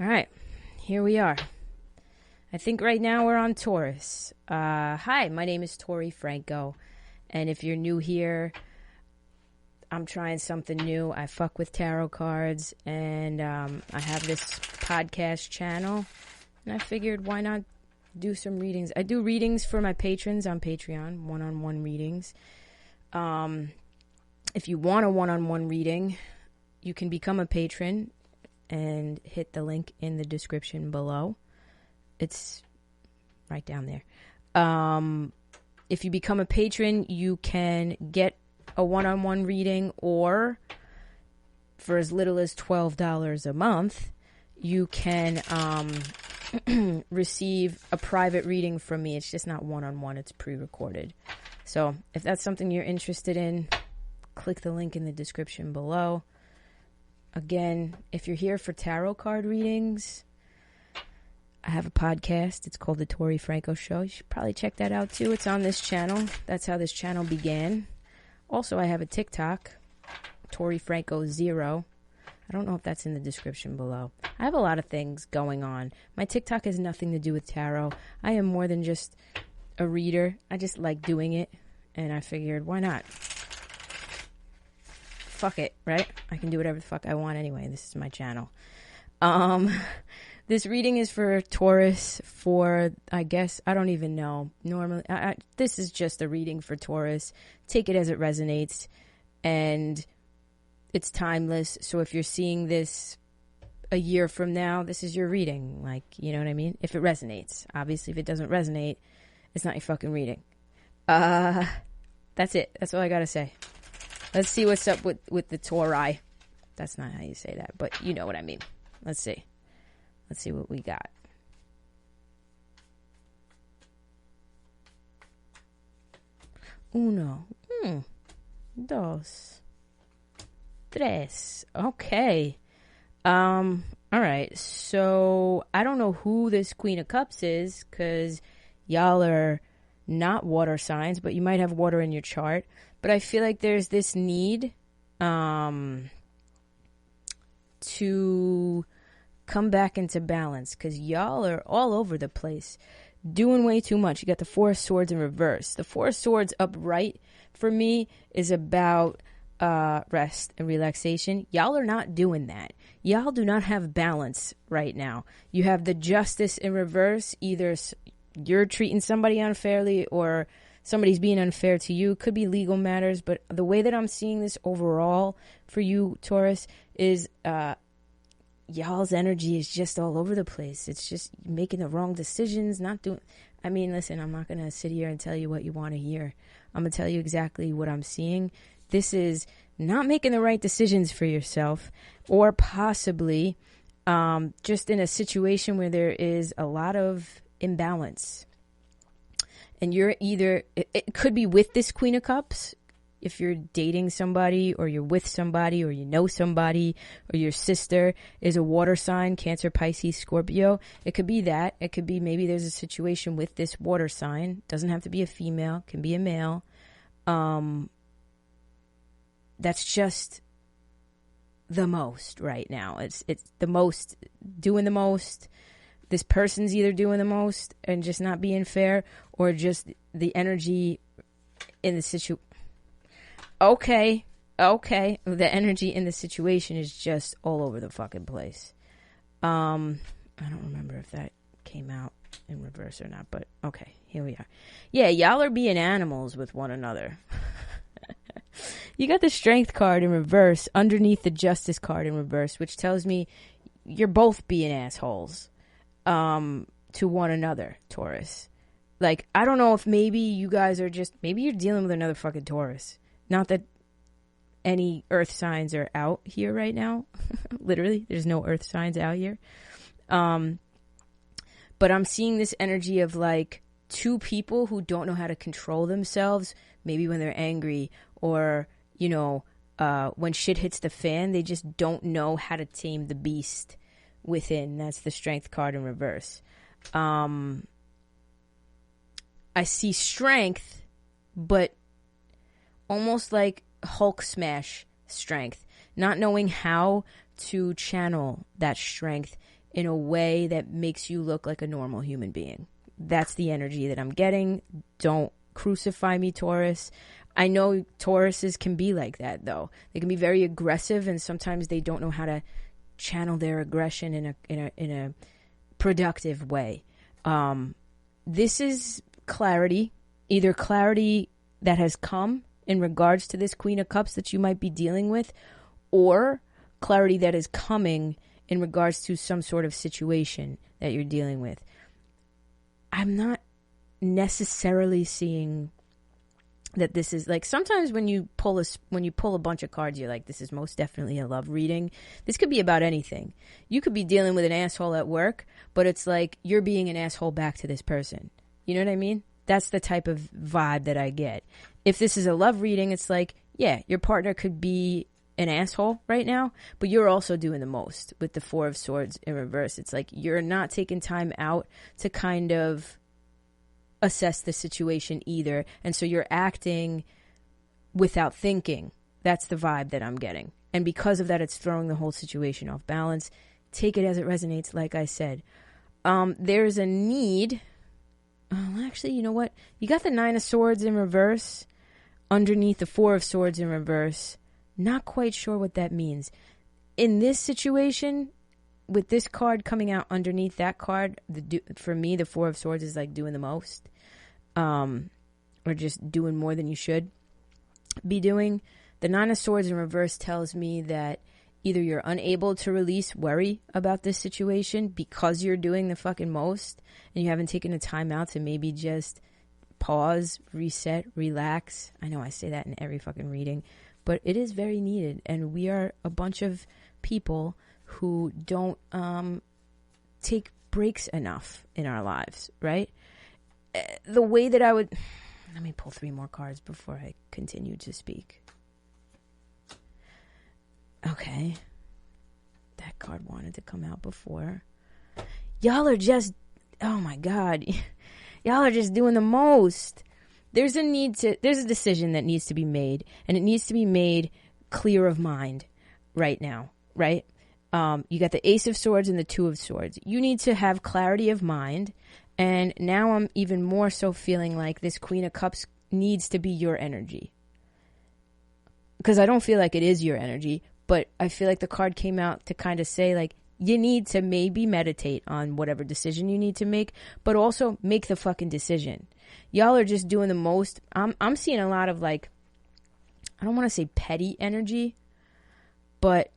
All right, here we are. I think right now we're on Taurus. Hi, my name is Tori Franco, and if you're new here, I'm trying something new. I fuck with tarot cards, and I have this podcast channel, and I figured why not do some readings. I do readings for my patrons on Patreon, one-on-one readings. If you want a one-on-one reading, you can become a patron and hit the link in the description below. It's right down there. If you become a patron, you can get a one-on-one reading, or for as little as $12 a month, you can receive a private reading from me. It's just not one-on-one, it's pre-recorded. So if that's something you're interested in, click the link in the description below. Again, if you're here for tarot card readings, I have a podcast. It's called The Tori Franco Show. You should probably check that out too. It's on this channel. That's how this channel began. Also, I have a TikTok, Tori Franco 0. I don't know if that's in the description below. I have a lot of things going on. My TikTok has nothing to do with tarot. I am more than just a reader. I just like doing it, and I figured, why not? Fuck it, right? I can do whatever the fuck I want anyway. This is my channel. This reading is for Taurus for, I guess, I don't even know. Normally, this is just a reading for Taurus. Take it as it resonates, and it's timeless. So if you're seeing this a year from now, this is your reading. Like, you know what I mean? If it resonates. Obviously, if it doesn't resonate, it's not your fucking reading. That's it. That's all I gotta say. Let's see what's up with the Tauri. That's not how you say that, but you know what I mean. Let's see. Let's see what we got. Uno, dos, tres. Okay. All right. So I don't know who this Queen of Cups is, because y'all are not water signs, but you might have water in your chart. But I feel like there's this need to come back into balance, because y'all are all over the place, doing way too much. You got the Four of Swords in reverse. The Four of Swords upright for me is about rest and relaxation. Y'all are not doing that. Y'all do not have balance right now. You have the Justice in reverse. Either you're treating somebody unfairly, or somebody's being unfair to you. Could be legal matters, but the way that I'm seeing this overall for you, Taurus, is y'all's energy is just all over the place. It's just making the wrong decisions, not doing... I mean, listen, I'm not going to sit here and tell you what you want to hear. I'm going to tell you exactly what I'm seeing. This is not making the right decisions for yourself, or possibly just in a situation where there is a lot of imbalance. And you're either... It could be with this Queen of Cups, if you're dating somebody, or you're with somebody, or you know somebody, or your sister is a water sign, Cancer, Pisces, Scorpio. It could be that. It could be maybe there's a situation with this water sign. Doesn't have to be a female. Can be a male. That's just the most right now. It's the most, doing the most. This person's either doing the most and just not being fair, or just the energy in the situation. Okay. The energy in the situation is just all over the fucking place. I don't remember if that came out in reverse or not, but okay, here we are. Yeah, y'all are being animals with one another. You got the Strength card in reverse underneath the Justice card in reverse, which tells me you're both being assholes to one another, Taurus. Like, I don't know if maybe you guys are just... Maybe you're dealing with another fucking Taurus. Not that any earth signs are out here right now. Literally, there's no earth signs out here. But I'm seeing this energy of like two people who don't know how to control themselves, maybe when they're angry, or, you know, when shit hits the fan, they just don't know how to tame the beast within. That's the Strength card in reverse. I see strength, but almost like Hulk smash strength, not knowing how to channel that strength in a way that makes you look like a normal human being. That's the energy that I'm getting. Don't crucify me, Taurus. I know Tauruses can be like that, though. They can be very aggressive, and sometimes they don't know how to channel their aggression in a productive way. This is clarity, either clarity that has come in regards to this Queen of Cups that you might be dealing with, or clarity that is coming in regards to some sort of situation that you're dealing with. I'm not necessarily seeing that this is like, sometimes when you pull a bunch of cards, you're like, this is most definitely a love reading. This could be about anything. You could be dealing with an asshole at work, but it's like you're being an asshole back to this person. You know what I mean? That's the type of vibe that I get. If this is a love reading, it's like, yeah, your partner could be an asshole right now, but you're also doing the most with the Four of Swords in reverse. It's like you're not taking time out to kind of assess the situation either, and so you're acting without thinking. That's the vibe that I'm getting, and because of that, it's throwing the whole situation off balance. Take it as it resonates, like I said. There's a need. Actually, you know what? You got the Nine of Swords in reverse underneath the Four of Swords in reverse. Not quite sure what that means. In this situation, with this card coming out underneath that card, for me, the Four of Swords is like doing the most. Or just doing more than you should be doing. The Nine of Swords in reverse tells me that either you're unable to release worry about this situation because you're doing the fucking most and you haven't taken the time out to maybe just pause, reset, relax. I know I say that in every fucking reading, but it is very needed. And we are a bunch of people who don't take breaks enough in our lives, right? The way that I would... Let me pull 3 more cards before I continue to speak. Okay. That card wanted to come out before. Y'all are just... Oh my God. Y'all are just doing the most. There's a decision that needs to be made, and it needs to be made clear of mind right now, right? You got the Ace of Swords and the Two of Swords. You need to have clarity of mind, and now I'm even more so feeling like this Queen of Cups needs to be your energy. Because I don't feel like it is your energy, but I feel like the card came out to kind of say, like, you need to maybe meditate on whatever decision you need to make, but also make the fucking decision. Y'all are just doing the most. I'm seeing a lot of, like, I don't want to say petty energy, but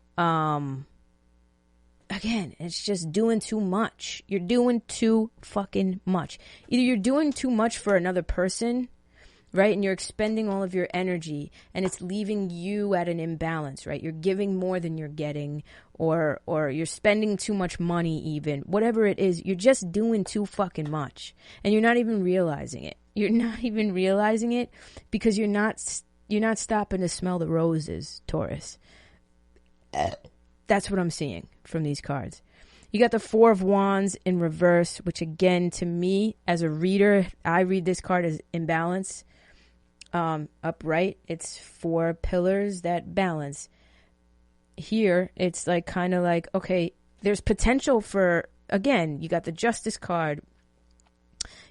again, it's just doing too much. You're doing too fucking much. Either you're doing too much for another person, right? And you're expending all of your energy and it's leaving you at an imbalance, right? You're giving more than you're getting, or you're spending too much money even. Whatever it is, you're just doing too fucking much. And you're not even realizing it. You're not even realizing it because you're not stopping to smell the roses, Taurus. That's what I'm seeing from these cards. You got the Four of Wands in reverse, which again, to me, as a reader, I read this card as imbalance. Upright, it's 4 pillars that balance. Here, it's like kind of like, okay, there's potential for, again, you got the Justice card.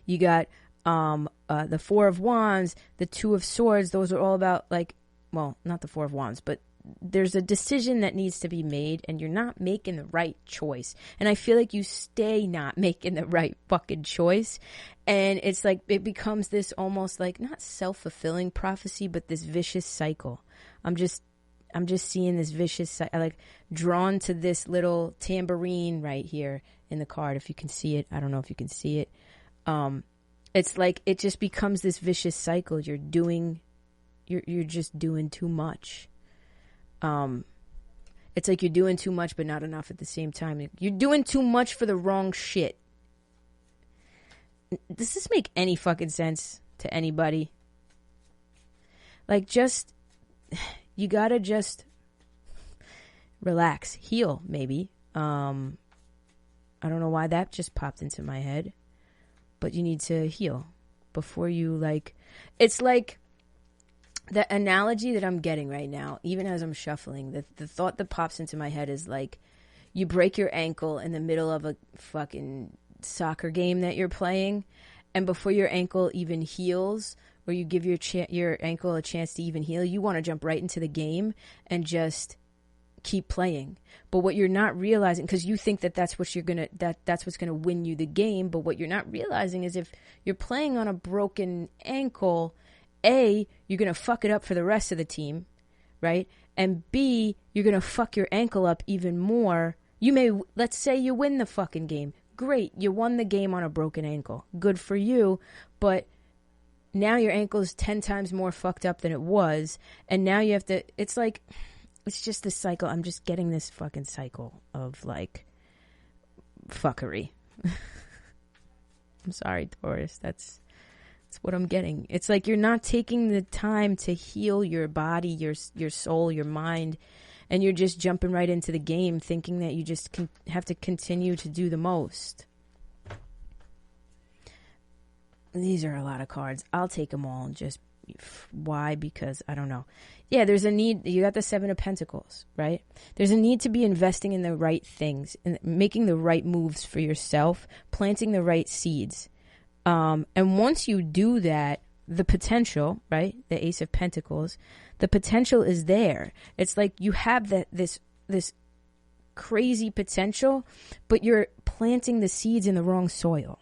You got the Four of Wands, the Two of Swords. Those are all about, like, well, not the Four of Wands, but there's a decision that needs to be made and you're not making the right choice. And I feel like you stay not making the right fucking choice. And it's like, it becomes this almost like, not self-fulfilling prophecy, but this vicious cycle. I'm just seeing this vicious cycle, like drawn to this little tambourine right here in the card. If you can see it, I don't know if you can see it. It's like, it just becomes this vicious cycle. You're just doing too much. It's like you're doing too much but not enough at the same time. You're doing too much for the wrong shit. Does this make any fucking sense to anybody? Like, just, you gotta just relax, heal, maybe. I don't know why that just popped into my head, but you need to heal before you, like, it's like, the analogy that I'm getting right now, even as I'm shuffling, the thought that pops into my head is like, you break your ankle in the middle of a fucking soccer game that you're playing, and before your ankle even heals, or you give your ankle a chance to even heal, you want to jump right into the game and just keep playing. But what you're not realizing, because you think that's what's gonna win you the game, but what you're not realizing is if you're playing on a broken ankle, A, you're gonna fuck it up for the rest of the team, right? And B, you're gonna fuck your ankle up even more. Let's say you win the fucking game. Great, you won the game on a broken ankle. Good for you, but now your ankle is 10 times more fucked up than it was, and now you have to, it's just this cycle. I'm just getting this fucking cycle of, like, fuckery. I'm sorry, Taurus. That's what I'm getting. It's like you're not taking the time to heal your body, your soul, your mind, and you're just jumping right into the game thinking that you just have to continue to do the most. These are a lot of cards. I'll take them all. Just why? Because I don't know. Yeah, there's a need. You got the Seven of Pentacles, right? There's a need to be investing in the right things and making the right moves for yourself, planting the right seeds. And once you do that, the potential, right? The Ace of Pentacles, the potential is there. It's like you have this crazy potential, but you're planting the seeds in the wrong soil.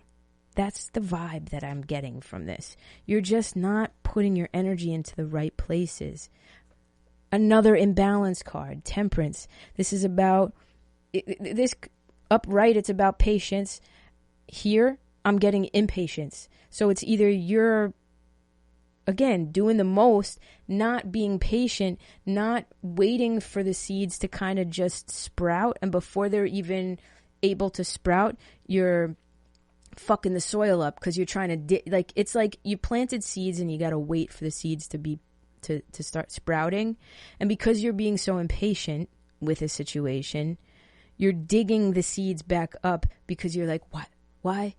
That's the vibe that I'm getting from this. You're just not putting your energy into the right places. Another imbalance card, Temperance. This is about, this upright, it's about patience. Here, I'm getting impatience. So it's either you're, again, doing the most, not being patient, not waiting for the seeds to kind of just sprout. And before they're even able to sprout, you're fucking the soil up because you're trying to it's like you planted seeds and you got to wait for the seeds to start sprouting, and because you're being so impatient with a situation, you're digging the seeds back up because you're like, what, why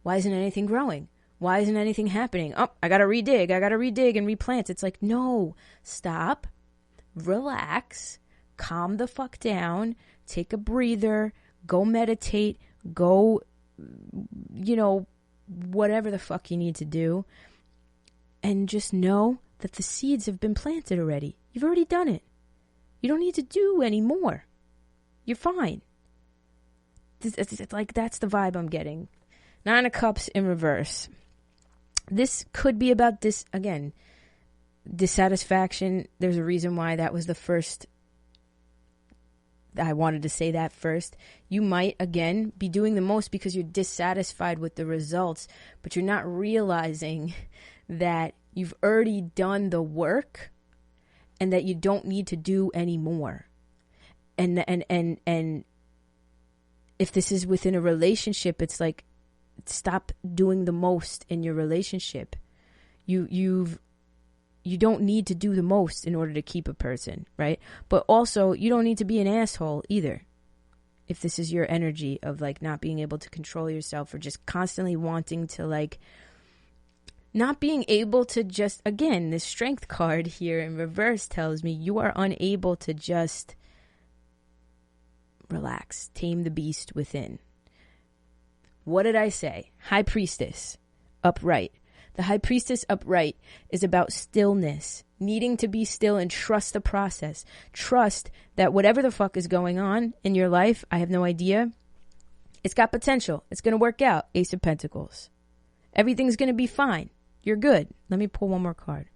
isn't anything growing, why isn't anything happening? Oh, I gotta redig and replant. It's like, no, stop, relax, calm the fuck down, take a breather, go meditate, go, whatever the fuck you need to do, and just know that the seeds have been planted already. You've already done it. You don't need to do any more. You're fine. It's like, that's the vibe I'm getting. Nine of Cups in reverse. This could be about dissatisfaction. There's a reason why that was the first. I wanted to say that first. You might, again, be doing the most because you're dissatisfied with the results, but you're not realizing that you've already done the work and that you don't need to do any more. And if this is within a relationship, it's like, stop doing the most in your relationship. You don't need to do the most in order to keep a person, right? But also, you don't need to be an asshole either. If this is your energy of, like, not being able to control yourself, or just constantly wanting to, like, not being able to just, again, this Strength card here in reverse tells me you are unable to just relax, tame the beast within. What did I say? High Priestess, upright. The High Priestess upright is about stillness, needing to be still and trust the process. Trust that whatever the fuck is going on in your life, I have no idea, it's got potential. It's going to work out. Ace of Pentacles. Everything's going to be fine. You're good. Let me pull one more card.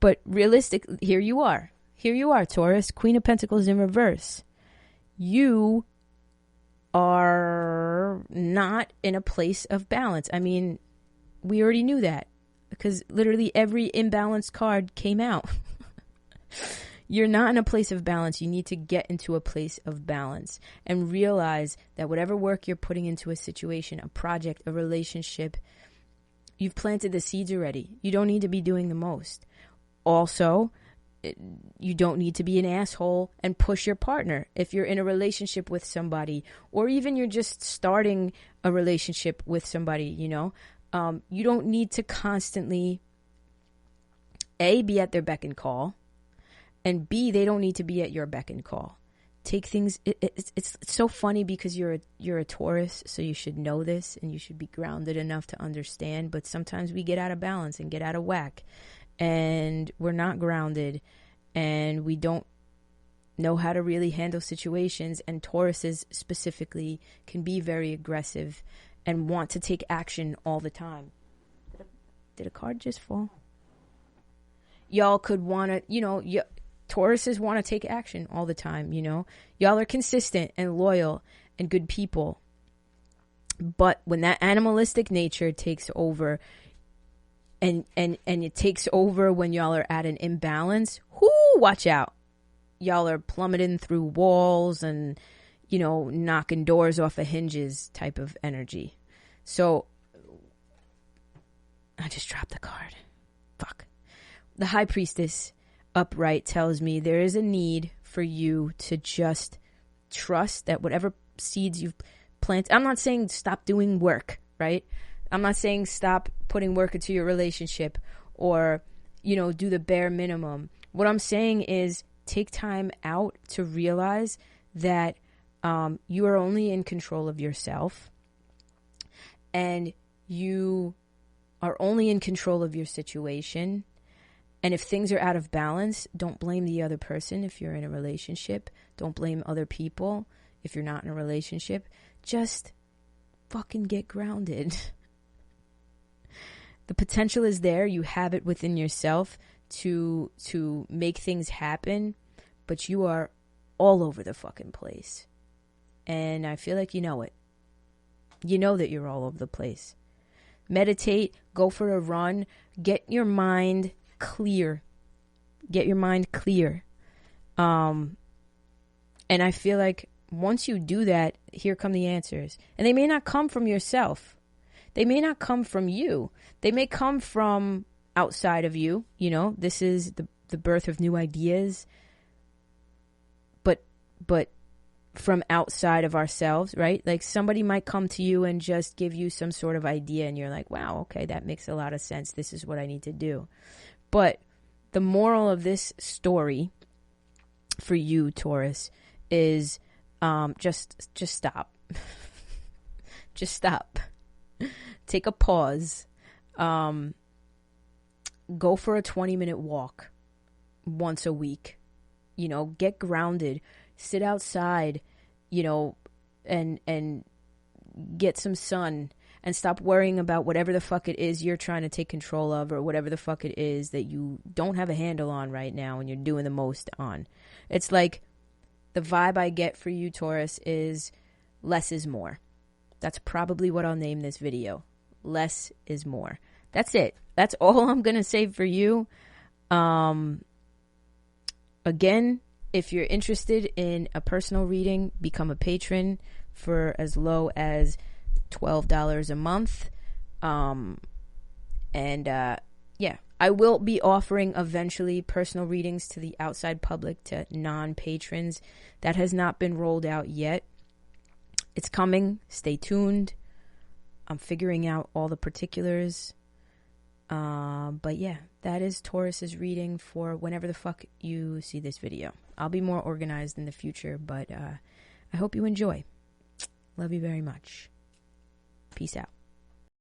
But realistically, here you are. Here you are, Taurus. Queen of Pentacles in reverse. You are not in a place of balance. I mean, we already knew that because literally every imbalanced card came out. You're not in a place of balance. You need to get into a place of balance and realize that whatever work you're putting into a situation, a project, a relationship, you've planted the seeds already. You don't need to be doing the most. Also, you don't need to be an asshole and push your partner if you're in a relationship with somebody, or even you're just starting a relationship with somebody, you don't need to constantly, A, be at their beck and call, and B, they don't need to be at your beck and call. take things. It's so funny because you're a Taurus, so you should know this and you should be grounded enough to understand. But sometimes we get out of balance and get out of whack, and we're not grounded, and we don't know how to really handle situations. And Tauruses specifically can be very aggressive and want to take action all the time. Did a card just fall? Y'all could want to, Tauruses want to take action all the time, Y'all are consistent and loyal and good people. But when that animalistic nature takes over, and it takes over when y'all are at an imbalance, watch out. Y'all are plummeting through walls and, knocking doors off of hinges type of energy. So, I just dropped the card. Fuck. The High Priestess upright tells me there is a need for you to just trust that whatever seeds you've planted. I'm not saying stop doing work, right? I'm not saying stop putting work into your relationship or, do the bare minimum. What I'm saying is take time out to realize that you are only in control of yourself, and you are only in control of your situation. And if things are out of balance, don't blame the other person if you're in a relationship. Don't blame other people if you're not in a relationship. Just fucking get grounded. The potential is there. You have it within yourself to make things happen, but you are all over the fucking place. And I feel like you know it. You know that you're all over the place. Meditate, go for a run, get your mind clear. Get your mind clear. And I feel like once you do that, here come the answers. And they may not come from yourself. They may not come from you. They may come from outside of you. This is the birth of new ideas. But from outside of ourselves, right? Like somebody might come to you and just give you some sort of idea and you're like, wow, okay, that makes a lot of sense. This is what I need to do. But the moral of this story for you, Taurus, is just stop. Just stop. Take a pause. Go for a 20-minute walk once a week. Get grounded. Sit outside, and get some sun, and stop worrying about whatever the fuck it is you're trying to take control of, or whatever the fuck it is that you don't have a handle on right now and you're doing the most on. It's like the vibe I get for you, Taurus, is less is more. That's probably what I'll name this video. Less is more. That's it. That's all I'm going to say for you. Again, if you're interested in a personal reading, become a patron for as low as $12 a month. I will be offering eventually personal readings to the outside public, to non-patrons. That has not been rolled out yet. It's coming. Stay tuned. I'm figuring out all the particulars. But yeah, that is Taurus's reading for whenever the fuck you see this video. I'll be more organized in the future, but I hope you enjoy. Love you very much. Peace out.